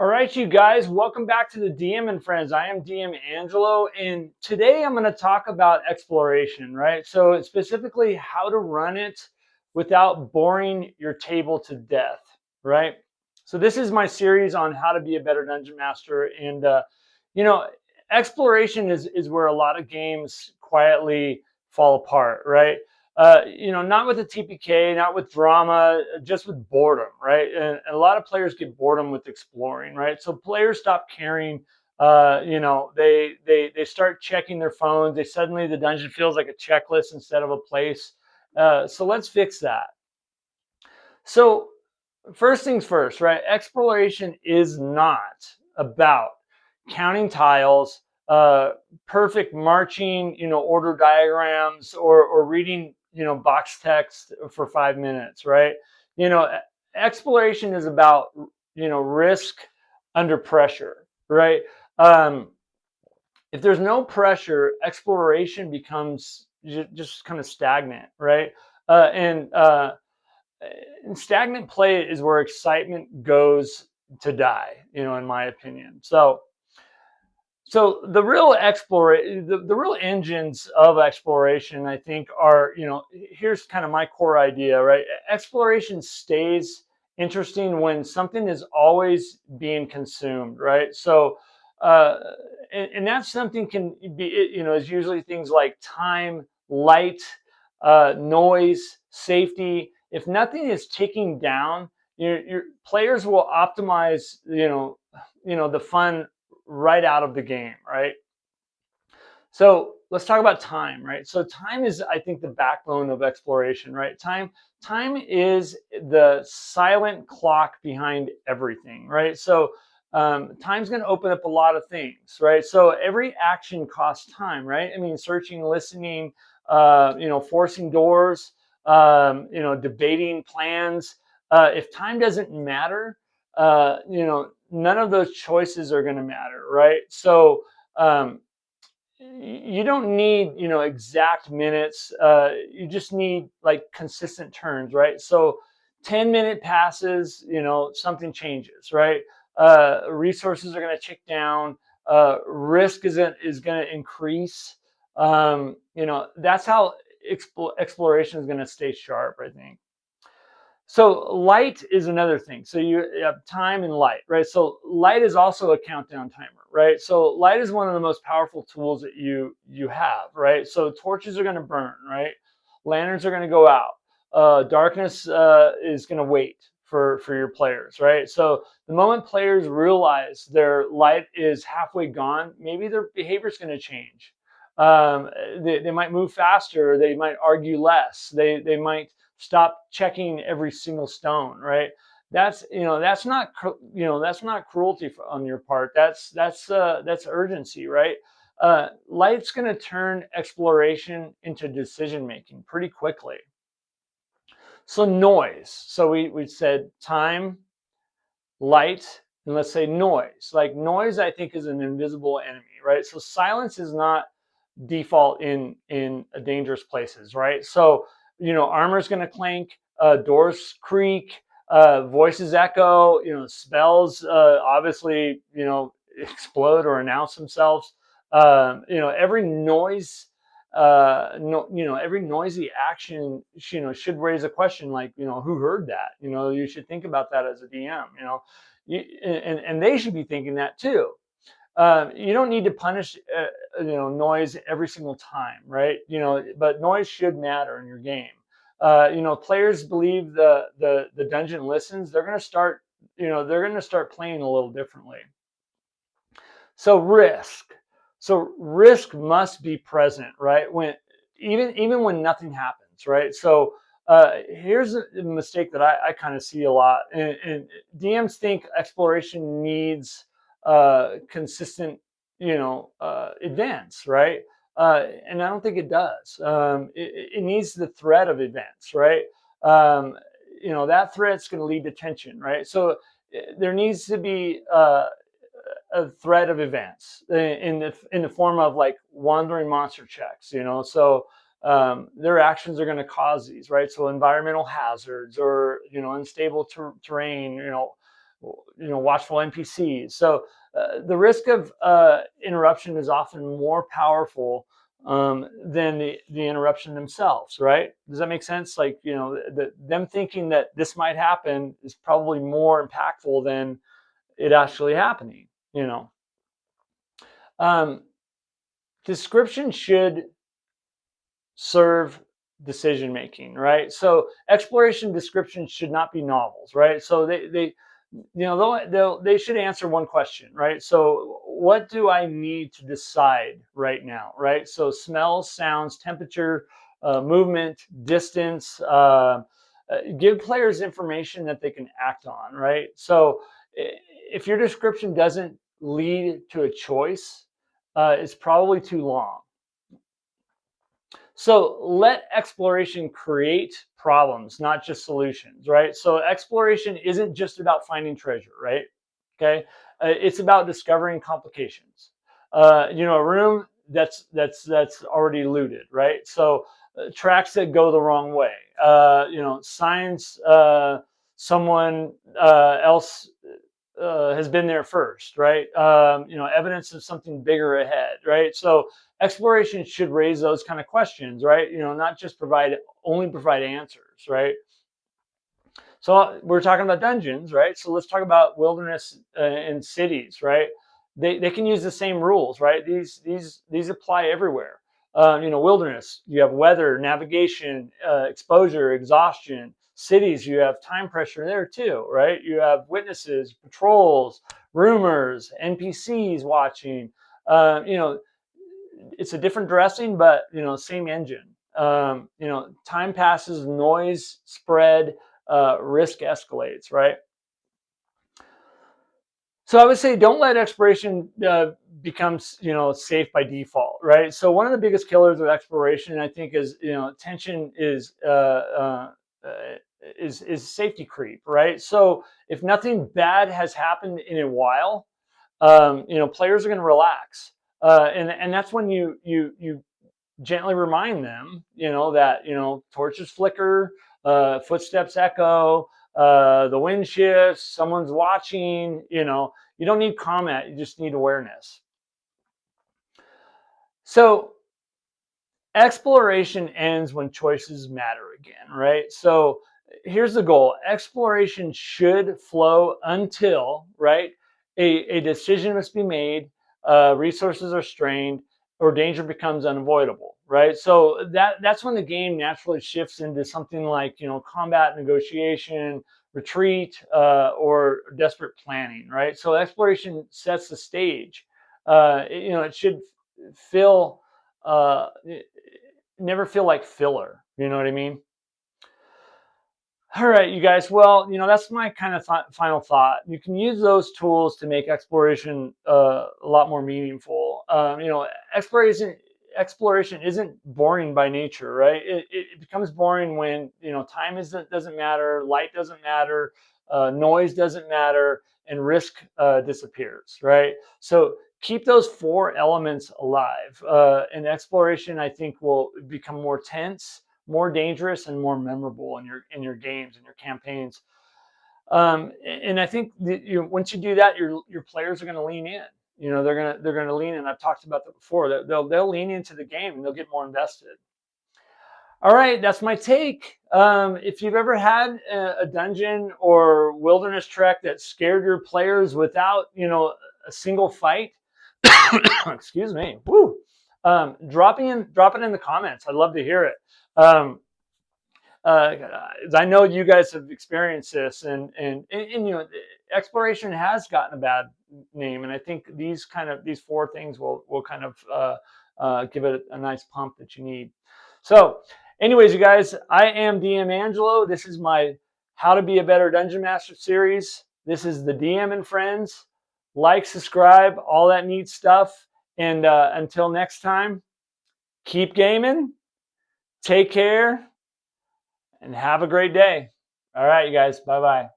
All right, you guys, welcome back to the DM and Friends. I am DM Angelo, and today I'm going to talk about exploration, right? So specifically how to run it without boring your table to death, right? So this is my series on how to be a better dungeon master, and you know, exploration is where a lot of games quietly fall apart, right? Not with the TPK, not with drama, just with boredom, right? And a lot of players get boredom with exploring, right? So players stop caring. They start checking their phones. Suddenly the dungeon feels like a checklist instead of a place. So let's fix that. So first things first, right? Exploration is not about counting tiles, perfect marching, order diagrams, or reading, box text for 5 minutes, right? You know, Exploration is about, risk under pressure, right? Um, if there's no pressure, exploration becomes just kind of stagnant, right? Uh, and uh, and stagnant play is where excitement goes to die, in my opinion. So the real the real engines of exploration, I think, are, here's kind of my core idea, right? Exploration stays interesting when something is always being consumed, right? Uh, and that something can be, is usually things like time, light, noise, safety. If nothing is ticking down, your players will optimize, the fun right out of the game, right? So let's talk about time, right? So time is, I think, the backbone of exploration, right? Time is the silent clock behind everything, right? So time's going to open up a lot of things, right? So every action costs time, right? I mean, searching, listening, forcing doors, debating plans. If time doesn't matter, none of those choices are going to matter, right? So um, you don't need, exact minutes. You just need like consistent turns, right? So 10-minute passes, something changes, right? Resources are going to tick down. Risk is going to increase. That's how exploration is going to stay sharp, I think. So light is another thing. So you have time and light, right? So light is also a countdown timer, right? So light is one of the most powerful tools that you have, right? So torches are going to burn, right? Lanterns are going to go out. Darkness is going to wait for your players, right? So the moment players realize their light is halfway gone, maybe their behavior is going to change. They might move faster. They might argue less. They might stop checking every single stone, right? That's not cruelty on your part. That's urgency, right? Light's going to turn exploration into decision making pretty quickly. So noise. So we said time, light, and let's say noise. Like noise, I think, is an invisible enemy, right? So silence is not default in dangerous places, right? So armor is going to clank, doors creak, voices echo, spells obviously explode or announce themselves. Every noise, no, every noisy action, should raise a question like, who heard that? You should think about that as a DM. And they should be thinking that too. You don't need to punish noise every single time, right? But noise should matter in your game. Players believe the dungeon listens. They're going to start playing a little differently. So risk must be present, right? When even when nothing happens, right? So here's a mistake that I kind of see a lot, and DMs think exploration needs consistent, events, right? And I don't think it does. It needs the threat of events, right? Um, that threat's going to lead to tension, right? So there needs to be a thread of events in the form of like wandering monster checks, so their actions are going to cause these, right? So environmental hazards or unstable terrain, watchful NPCs. So the risk of interruption is often more powerful than the interruption themselves, right? Does that make sense? Like, them thinking that this might happen is probably more impactful than it actually happening, Description should serve decision making, right? So exploration descriptions should not be novels, right? So they should answer one question, right? So what do I need to decide right now, right? So smells, sounds, temperature, movement, distance. Give players information that they can act on, right? So if your description doesn't lead to a choice, it's probably too long. So let exploration create problems, not just solutions, right? So exploration isn't just about finding treasure, right? Okay, it's about discovering complications. A room that's already looted, right? So tracks that go the wrong way. Signs someone else has been there first, right? Evidence of something bigger ahead, right? So exploration should raise those kind of questions, right? Not just only provide answers, right? So we're talking about dungeons, right? So let's talk about wilderness and cities, right? They can use the same rules, right? These apply everywhere. Wilderness, you have weather, navigation, exposure, exhaustion. Cities, you have time pressure there too, right? You have witnesses, patrols, rumors, NPCs watching. It's a different dressing, but same engine. Time passes, noise spread, risk escalates, right? So I would say don't let exploration become safe by default, right? So one of the biggest killers of exploration, I think, is tension is safety creep, right? So if nothing bad has happened in a while, players are going to relax, and that's when you gently remind them, that torches flicker, footsteps echo, the wind shifts, someone's watching. You don't need comment, you just need awareness. So exploration ends when choices matter again, right? So here's the goal: exploration should flow until, right, a decision must be made, resources are strained, or danger becomes unavoidable, right? So that's when the game naturally shifts into something like combat, negotiation, retreat, or desperate planning, right? So exploration sets the stage. It should feel never feel like filler. You know what I mean? All right, you guys. Well, that's my kind of final thought. You can use those tools to make exploration a lot more meaningful. Exploration isn't boring by nature, right? It becomes boring when time doesn't matter, light doesn't matter, noise doesn't matter, and risk disappears, right? So keep those four elements alive, and exploration, I think, will become more tense, more dangerous, and more memorable in your games and your campaigns. And I think once you do that, your players are going to lean in. They're gonna lean in. I've talked about that before. They'll lean into the game and they'll get more invested. All right, that's my take. If you've ever had a dungeon or wilderness trek that scared your players without a single fight, excuse me, woo, drop it in the comments. I'd love to hear it. I know you guys have experienced this, and exploration has gotten a bad name, and I think these four things will kind of give it a nice pump that you need. So, anyways, you guys, I am DM Angelo. This is my How to Be a Better Dungeon Master series. This is the DM and Friends. Like, subscribe, all that neat stuff. And until next time, keep gaming, take care, and have a great day. All right, you guys. Bye-bye.